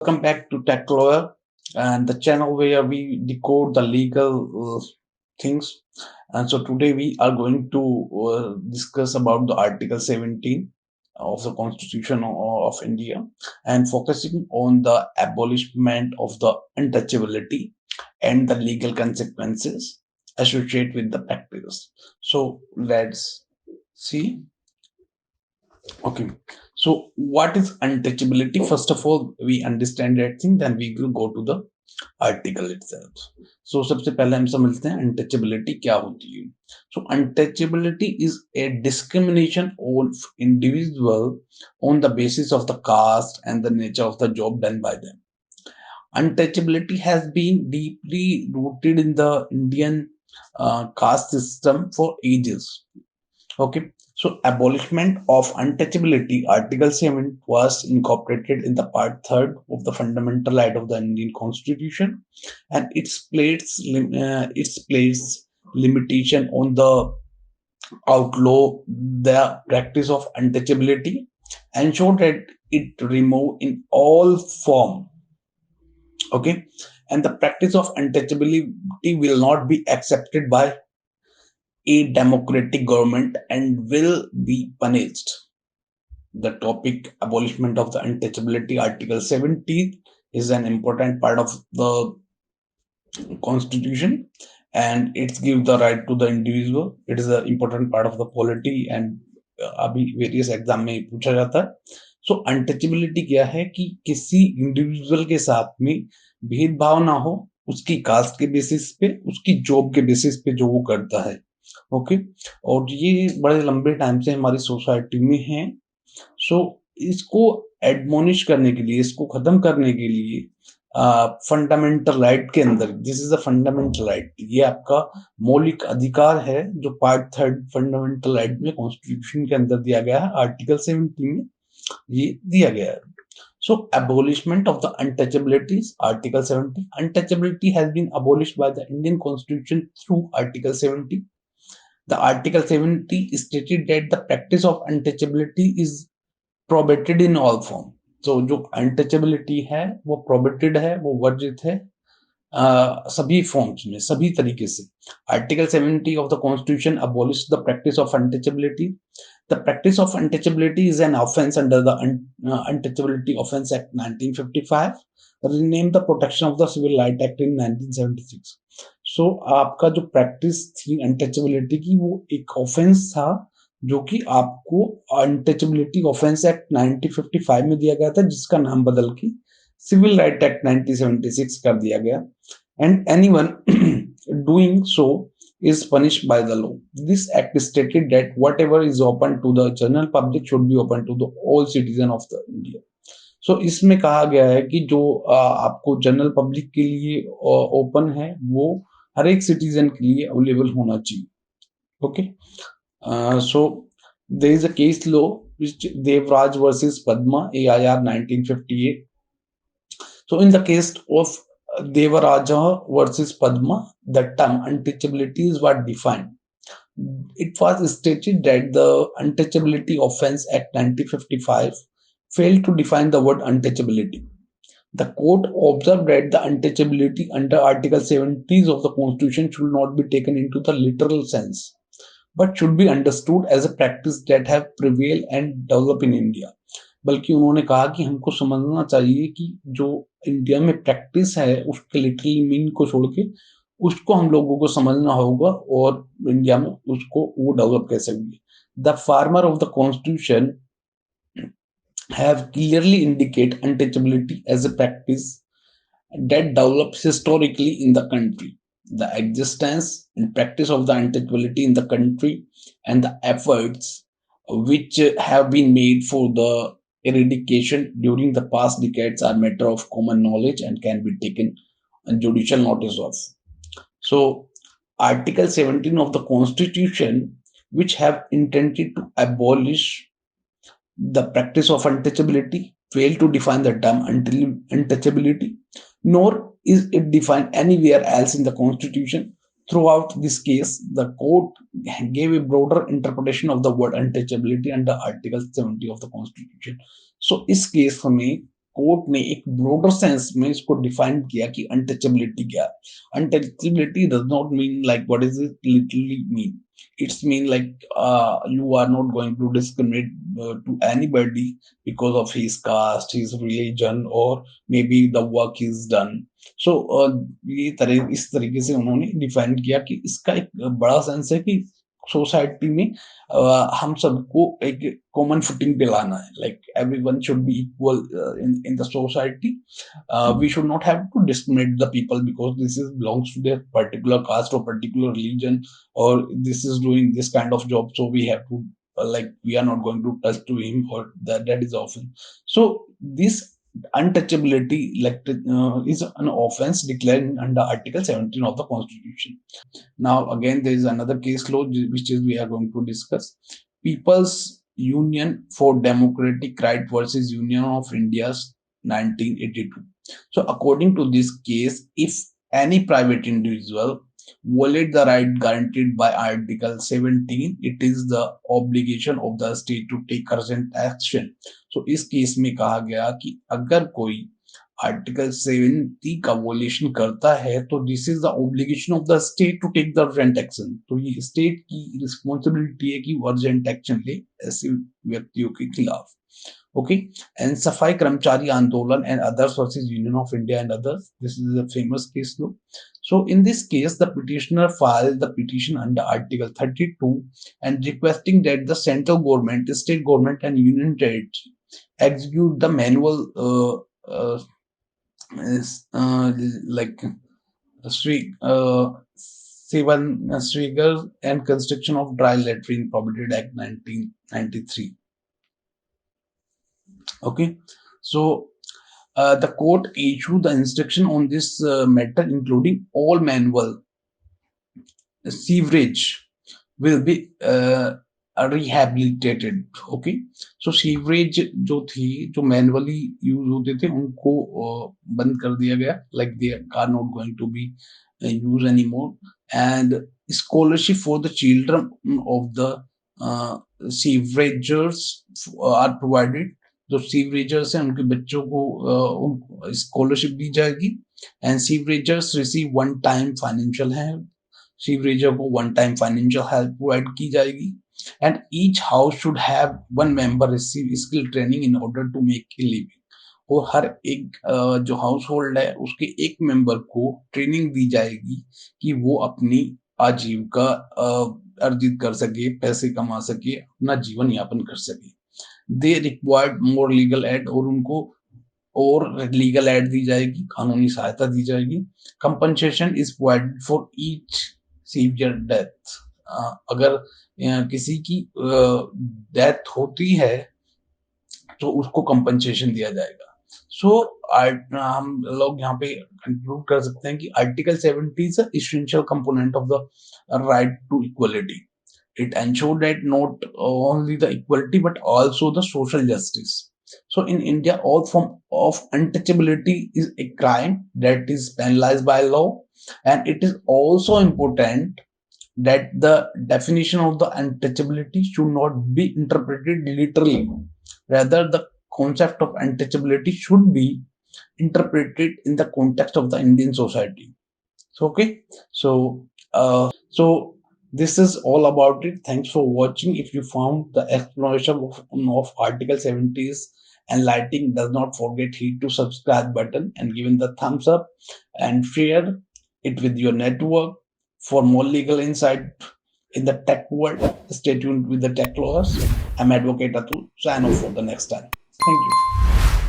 Welcome back to Tech Lawyer and the channel where we decode the legal things. And so today we are going to discuss about the Article 17 of the Constitution of India and focusing on the abolishment of the untouchability and the legal consequences associated with the practice. So let's see. Okay. So what is untouchability? First of all, we understand that thing, then we will go to the article itself. So सबसे पहले हम समझते हैं untouchability क्या होती है. So untouchability is a discrimination of individual on the basis of the caste and the nature of the job done by them. Untouchability has been deeply rooted in the Indian caste system for ages. Okay, so abolishment of untouchability, Article 7 was incorporated in the Part 3rd of the Fundamental Right of the Indian Constitution, and its place limitation on the outlaw the practice of untouchability, ensure that it remove in all form. Okay, and the practice of untouchability will not be accepted by a democratic government and will be punished. The topic abolishment of the untouchability, Article 70, is an important part of the constitution and it gives the right to the individual. It is an important part of the polity and अभी various exam में पूछा जाता है. सो untouchability क्या है कि किसी individual के साथ में भेदभाव ना हो उसकी कास्ट के बेसिस पे, उसकी जॉब के बेसिस पे जो वो करता है. ओके, और ये बड़े लंबे टाइम से हमारी सोसाइटी में है. सो इसको एडमोनिश करने के लिए, इसको खत्म करने के लिए फंडामेंटल राइट के अंदर, this is a fundamental right, ये आपका मौलिक अधिकार है जो पार्ट 3rd फंडामेंटल राइट में कॉन्स्टिट्यूशन के अंदर दिया गया है, आर्टिकल 17 में ये दिया गया है. So abolishment of the untouchabilities, Article 70. Untouchability has been abolished by the Indian Constitution through Article 70. The Article 70 stated that the practice of untouchability is prohibited in all form. तो जो अनटचेबिलिटी है वो prohibited है, वो वर्जित है सभी forms में, सभी तरीके से. Article 70 of the constitution abolish the practice of untouchability. The practice of untouchability is an offence under the untouchability offence act 1955, rename the protection of the civil right act in 1976. So आपका जो practice थी untouchability की वो एक offence था जो कि आपको अनटचेबिलिटी ऑफेंस एक्ट 1955 में दिया गया था, जिसका नाम बदल के सिविल राइट एक्ट 1976 कर दिया गया. And anyone doing so is punished by the law. This act stated that whatever is open to the general public should be open to the all citizen of the India. So इसमें कहा गया है कि जो आपको general public के लिए open है वो हर एक सिटीजन के लिए अवेलेबल होना चाहिए. Okay, so there is a case law which Devraj versus Padma, AIR 1958. So in the case of Devaraja versus Padma, the term untouchability is what defined. It was stated that the Untouchability Offence Act 1955 failed to define the word untouchability. The court observed that the untouchability under Article 70 of the Constitution should not be taken into the literal sense, but should be understood as a practice that have prevailed and developed in India. बल्कि उन्होंने कहा कि हमको समझना चाहिए कि जो India में प्रैक्टिस है उसके लिटरली मीन को छोड़ के उसको हम लोगों को समझना होगा और इंडिया में उसको वो डेवलप कैसे होगी. The farmer of the constitution have clearly indicate untouchability as a practice that develops historically in the country. The existence and practice of the untouchability in the country and the efforts which have been made for the eradication during the past decades are matter of common knowledge and can be taken judicial notice of. So Article 17 of the Constitution, which have intended to abolish the practice of untouchability, fail to define the term untouchability, nor is it defined anywhere else in the Constitution. Throughout this case, the court gave a broader interpretation of the word untouchability under Article 70 of the Constitution. So इस case में court ने एक broader sense में इसको define किया कि untouchability क्या है। Untouchability does not mean like what is it literally mean. It's mean like you are not going to discriminate to anybody because of his caste, his religion, or maybe the work is done. So इस तरीके से उन्होंने define किया कि इसका एक बड़ा sense है कि सोसाइटी में हम सबको एक कॉमन फुटिंग पे लाना है, like everyone should be equal in the society. We should not have to discriminate the people because this is belongs to their particular caste or particular religion, or this is doing this kind of job, so we have to like we are not going to touch to him, or that is often. So this untouchability like is an offense declared under Article 17 of the Constitution. Now, again, there is another case law which is we are going to discuss. People's Union for Democratic Right versus Union of India's 1982. So, according to this case, if any private individual violate the right guaranteed by Article 17, it is the obligation of the state to take urgent action. So, इस case में कहा गया कि अगर कोई article 70 का वोलेशन करता है तो this is the obligation of the state to take the urgent action. तो ये स्टेट की रिस्पॉन्सिबिलिटी है कि वो अर्जेंट एक्शन ले ऐसे व्यक्तियों के खिलाफ. ओके, एंड सफाई कर्मचारी आंदोलन and others versus union of India and others, this is a famous case low. So in this case, the petitioner filed the petition under Article 32 and requesting that the central government, state government, and union territory execute the manual like Seven Striger and construction of dry latrine prohibited Act 1993. Okay, so the court issued the instruction on this matter, including all manual sewerage will be rehabilitated. Okay, so sewerage जो थी जो manually use होते थे उनको बंद कर दिया गया, like they are not going to be used anymore. And scholarship for the children of the seweragers are provided. जो सीवरेजर्स हैं उनके बच्चों को स्कॉलरशिप दी जाएगी. एंड सीवरेजर्स receive one time financial help. सीवरेजर को one time financial help provide की जाएगी. And each house should have one member receive skill training in order to make a living. और हर एक जो हाउस होल्ड है उसके एक मेंबर को ट्रेनिंग दी जाएगी कि वो अपनी आजीविका अर्जित कर सके, पैसे कमा सके, अपना जीवन यापन कर सके. They required more legal aid, और उनको और लीगल एड दी जाएगी, कानूनी सहायता दी जाएगी. Compensation is provided for each severe death. अगर किसी की डेथ होती है तो उसको कंपनसेशन दिया जाएगा. सो हम लोग यहाँ पे कंक्लूड कर सकते हैं कि article 70 is an essential component of the right to equality. It ensures that not only the equality but also the social justice. So in India, all form of untouchability is a crime that is penalized by law, and it is also important that the definition of the untouchability should not be interpreted literally. Rather, the concept of untouchability should be interpreted in the context of the Indian society. So, okay, so this is all about it. Thanks for watching. If you found the explanation of Article 70 is enlightening, does not forget hit to subscribe button and giving the thumbs up and share it with your network. For more legal insight in the tech world, stay tuned with the tech lawyers. I'm Advocate Atul. Sign off for the next time. Thank you.